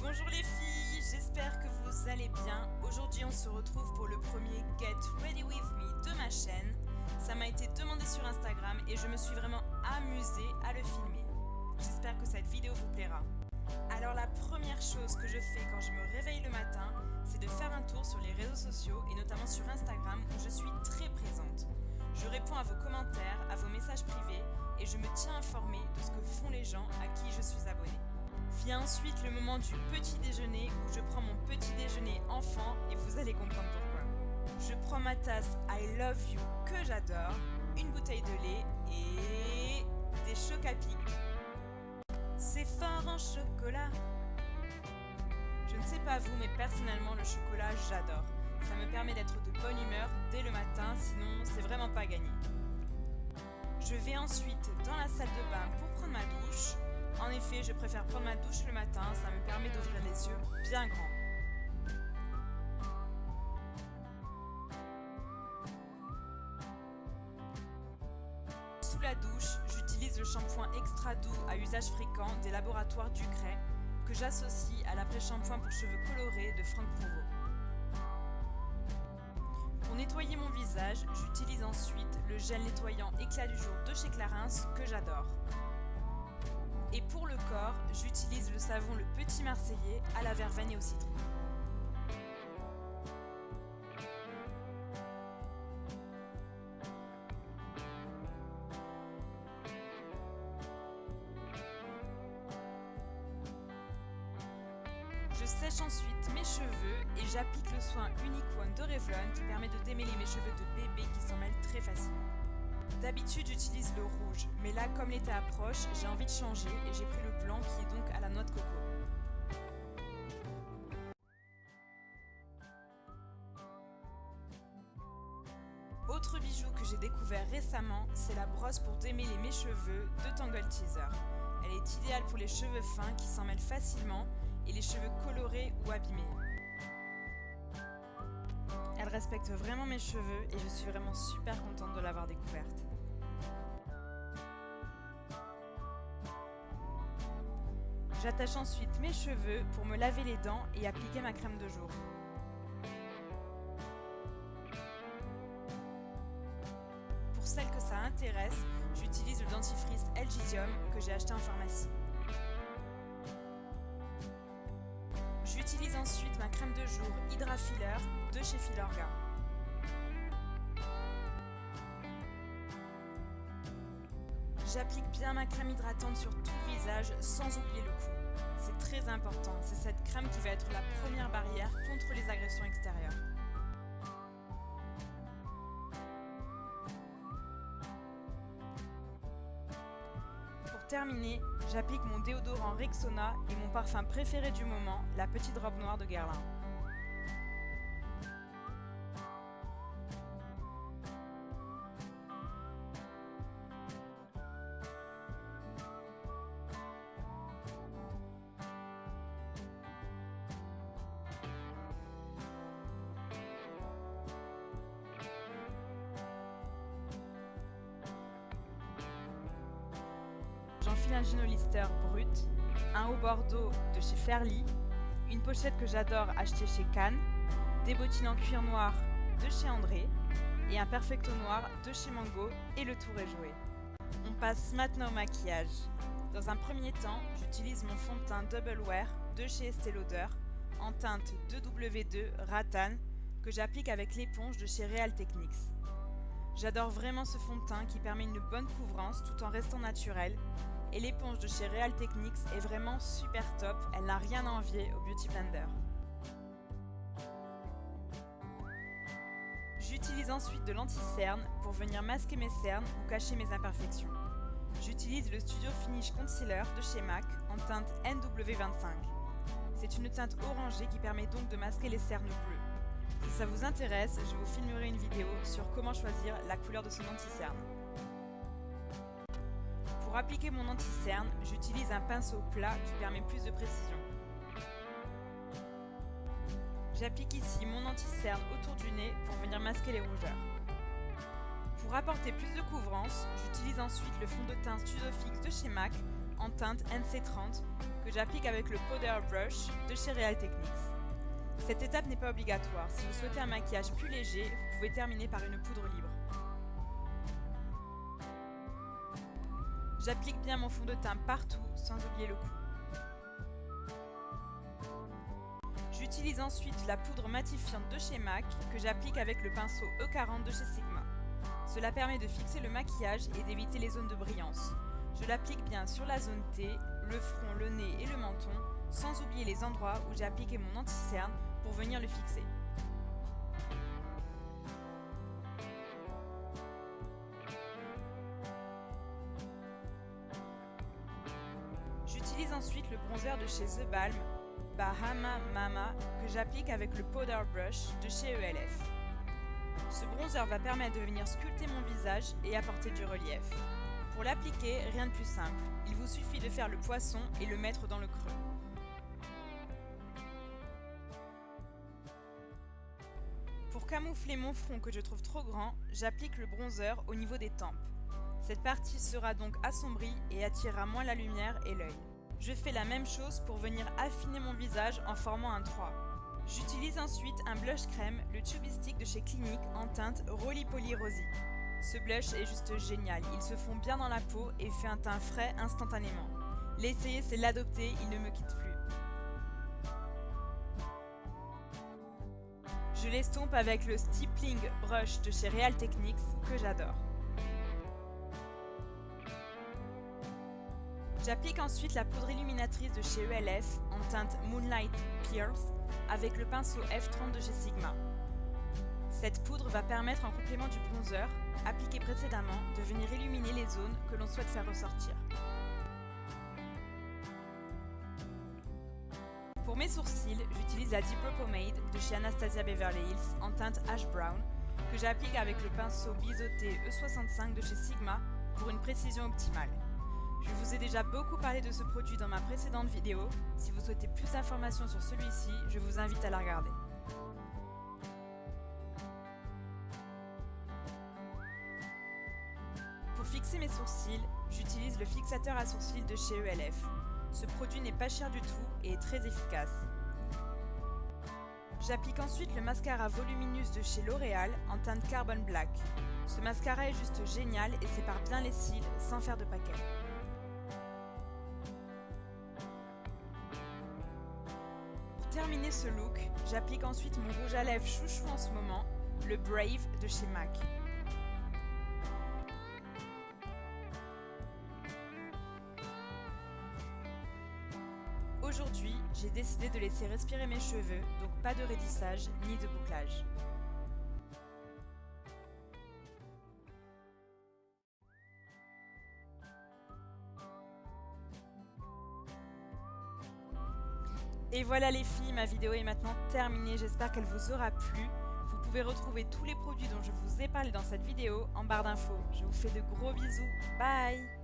Bonjour les filles, j'espère que vous allez bien. Aujourd'hui on se retrouve pour le premier Get Ready With Me de ma chaîne. Ça m'a été demandé sur Instagram et je me suis vraiment amusée à le filmer. J'espère que cette vidéo vous plaira. Alors la première chose que je fais quand je me réveille le matin, c'est de faire un tour sur les réseaux sociaux et notamment sur Instagram où je suis très présente. Je réponds à vos commentaires, à vos messages privés et je me tiens informée de ce que font les gens à qui je suis abonnée. Vient ensuite le moment du petit déjeuner où je prends mon petit déjeuner enfant et vous allez comprendre pourquoi. Je prends ma tasse I Love You que j'adore, une bouteille de lait et des chocs à pic. C'est fort en chocolat. Je ne sais pas vous, mais personnellement le chocolat j'adore. Ça me permet d'être de bonne humeur dès le matin, sinon c'est vraiment pas gagné. Je vais ensuite dans la salle de bain pour prendre ma douche. En effet, je préfère prendre ma douche le matin, ça me permet d'ouvrir les yeux bien grands. Sous la douche, j'utilise le shampoing extra doux à usage fréquent des laboratoires Ducret que j'associe à l'après-shampoing pour cheveux colorés de Franck Provost. Pour nettoyer mon visage, j'utilise ensuite le gel nettoyant éclat du jour de chez Clarins que j'adore. Et pour le corps, j'utilise le savon Le Petit Marseillais à la verveine et au citron. Je sèche ensuite mes cheveux et j'applique le soin Unique One de Revlon qui permet de démêler mes cheveux de bébé qui s'en mêlent très facilement. D'habitude j'utilise le rouge, mais là comme l'été approche, j'ai envie de changer et j'ai pris le blanc qui est donc à la noix de coco. Autre bijou que j'ai découvert récemment, c'est la brosse pour démêler mes cheveux de Tangle Teaser. Elle est idéale pour les cheveux fins qui s'en mêlent facilement et les cheveux colorés ou abîmés. Elle respecte vraiment mes cheveux et je suis vraiment super contente de l'avoir découverte. J'attache ensuite mes cheveux pour me laver les dents et appliquer ma crème de jour. Pour celles que ça intéresse, j'utilise le dentifrice Elgidium que j'ai acheté en pharmacie. J'utilise ensuite ma crème de jour Hydra Filler de chez Filorga. J'applique bien ma crème hydratante sur tout le visage sans oublier le cou. C'est très important, c'est cette crème qui va être la première barrière contre les agressions extérieures. Pour terminer, j'applique mon déodorant Rexona et mon parfum préféré du moment, la petite robe noire de Guerlain. J'enfile un jean Hollister brut, un haut bordeaux de chez Fairly, une pochette que j'adore acheter chez Cannes, des bottines en cuir noir de chez André et un perfecto noir de chez Mango et le tour est joué. On passe maintenant au maquillage. Dans un premier temps, j'utilise mon fond de teint Double Wear de chez Estée Lauder en teinte 2W2 Rattan que j'applique avec l'éponge de chez Real Techniques. J'adore vraiment ce fond de teint qui permet une bonne couvrance tout en restant naturel. Et l'éponge de chez Real Techniques est vraiment super top, elle n'a rien à envier au Beauty Blender. J'utilise ensuite de l'anti-cerne pour venir masquer mes cernes ou cacher mes imperfections. J'utilise le Studio Finish Concealer de chez MAC en teinte NW25. C'est une teinte orangée qui permet donc de masquer les cernes bleues. Si ça vous intéresse, je vous filmerai une vidéo sur comment choisir la couleur de son anti-cerne. Pour appliquer mon anti-cerne, j'utilise un pinceau plat qui permet plus de précision. J'applique ici mon anti-cerne autour du nez pour venir masquer les rougeurs. Pour apporter plus de couvrance, j'utilise ensuite le fond de teint Studio Fix de chez MAC en teinte NC30 que j'applique avec le Powder Brush de chez Real Techniques. Cette étape n'est pas obligatoire. Si vous souhaitez un maquillage plus léger, vous pouvez terminer par une poudre libre. J'applique bien mon fond de teint partout, sans oublier le cou. J'utilise ensuite la poudre matifiante de chez MAC que j'applique avec le pinceau E40 de chez Sigma. Cela permet de fixer le maquillage et d'éviter les zones de brillance. Je l'applique bien sur la zone T, le front, le nez et le menton, sans oublier les endroits où j'ai appliqué mon anti-cerne pour venir le fixer. J'utilise ensuite le bronzer de chez The Balm Bahama Mama que j'applique avec le Powder Brush de chez ELF. Ce bronzer va permettre de venir sculpter mon visage et apporter du relief. Pour l'appliquer, rien de plus simple. Il vous suffit de faire le poisson et le mettre dans le creux. Pour camoufler mon front que je trouve trop grand, j'applique le bronzer au niveau des tempes. Cette partie sera donc assombrie et attirera moins la lumière et l'œil. Je fais la même chose pour venir affiner mon visage en formant un 3. J'utilise ensuite un blush crème, le Chubby Stick de chez Clinique en teinte Roly Poly Rosy. Ce blush est juste génial, il se fond bien dans la peau et fait un teint frais instantanément. L'essayer, c'est l'adopter, il ne me quitte plus. Je l'estompe avec le Stippling Brush de chez Real Techniques que j'adore. J'applique ensuite la poudre illuminatrice de chez ELF en teinte Moonlight Pierce avec le pinceau F30 de chez Sigma. Cette poudre va permettre, en complément du bronzer, appliqué précédemment, de venir illuminer les zones que l'on souhaite faire ressortir. Pour mes sourcils, j'utilise la Deep Brow Pomade de chez Anastasia Beverly Hills en teinte Ash Brown que j'applique avec le pinceau biseauté E65 de chez Sigma pour une précision optimale. Je vous ai déjà beaucoup parlé de ce produit dans ma précédente vidéo. Si vous souhaitez plus d'informations sur celui-ci, je vous invite à la regarder. Pour fixer mes sourcils, j'utilise le fixateur à sourcils de chez ELF. Ce produit n'est pas cher du tout et est très efficace. J'applique ensuite le mascara Voluminous de chez L'Oréal en teinte Carbon Black. Ce mascara est juste génial et sépare bien les cils sans faire de paquet. Pour terminer ce look, j'applique ensuite mon rouge à lèvres chouchou en ce moment, le Brave de chez MAC. Aujourd'hui, j'ai décidé de laisser respirer mes cheveux, donc pas de raidissage ni de bouclage. Et voilà les filles, ma vidéo est maintenant terminée, j'espère qu'elle vous aura plu. Vous pouvez retrouver tous les produits dont je vous ai parlé dans cette vidéo en barre d'infos. Je vous fais de gros bisous, bye!